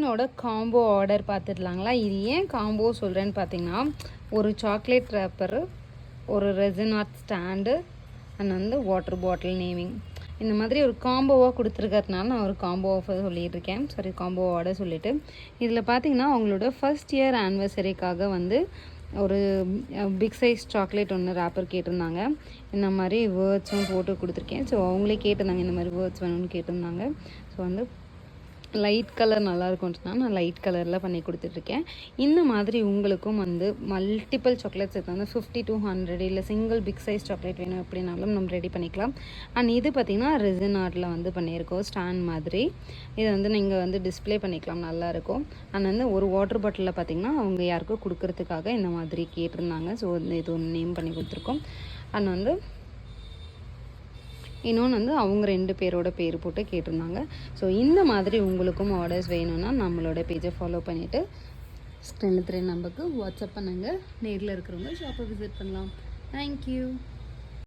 என்னோட combo order பார்த்துடலாங்களா. இது ஏன் காம்போ சொல்கிறேன்னு பார்த்தீங்கன்னா, ஒரு சாக்லேட் ரேப்பரு, ஒரு ரெசின் ஆர்ட் ஸ்டாண்டு அண்ட் வந்து வாட்டர் பாட்டில் நேமிங், இந்த மாதிரி ஒரு காம்போவாக கொடுத்துருக்கறதுனால நான் ஒரு காம்போ ஆஃபர் சொல்லியிருக்கேன். சாரி, காம்போ ஆர்டர் சொல்லிவிட்டு இதில் பார்த்தீங்கன்னா அவங்களோட ஃபர்ஸ்ட் இயர் ஆனிவர்சரிக்காக வந்து ஒரு பிக் சைஸ் சாக்லேட் ஒன்று ரேப்பர் கேட்டிருந்தாங்க. இந்த மாதிரி வேர்ட்ஸும் போட்டு கொடுத்துருக்கேன். ஸோ அவங்களே கேட்டிருந்தாங்க, இந்த மாதிரி வேர்ட்ஸ் வேணும்னு கேட்டிருந்தாங்க. ஸோ வந்து லைட் கலர் நல்லாயிருக்கும்னா நான் லைட் கலரில் பண்ணி கொடுத்துட்ருக்கேன். இந்த மாதிரி உங்களுக்கும் வந்து மல்டிபிள் சாக்லேட்ஸ் எடுத்து வந்து 50 to 100 இல்லை சிங்கிள் பிக் சைஸ் சாக்லேட் வேணும் அப்படின்னாலும் நம்ம ரெடி பண்ணிக்கலாம். அண்ட் இது பார்த்திங்கன்னா ரெசின் ஆர்ட்டில் வந்து பண்ணியிருக்கோம் ஸ்டாண்ட் மாதிரி. இதை வந்து நீங்கள் வந்து டிஸ்பிளே பண்ணிக்கலாம், நல்லாயிருக்கும். அண்ட் வந்து ஒரு வாட்டர் பாட்டிலில் பார்த்திங்கன்னா அவங்க யாருக்கும் கொடுக்கறதுக்காக இந்த மாதிரி கேட்டிருந்தாங்க. ஸோ இது ஒன்று நேம் பண்ணி கொடுத்துருக்கோம். அண்ட் வந்து இன்னொன்று வந்து அவங்க 2 பேரோட பேர் போட்டு கேட்டிருந்தாங்க. ஸோ இந்த மாதிரி உங்களுக்கும் ஆர்டர்ஸ் வேணும்னா நம்மளோட பேஜை ஃபாலோ பண்ணிவிட்டு ஸ்க்ரீனில் 3 நம்பருக்கு வாட்ஸ்அப் பண்ணுங்கள். நேரில் இருக்கிறவங்க ஷாப்பை விசிட் பண்ணலாம். தேங்க்யூ.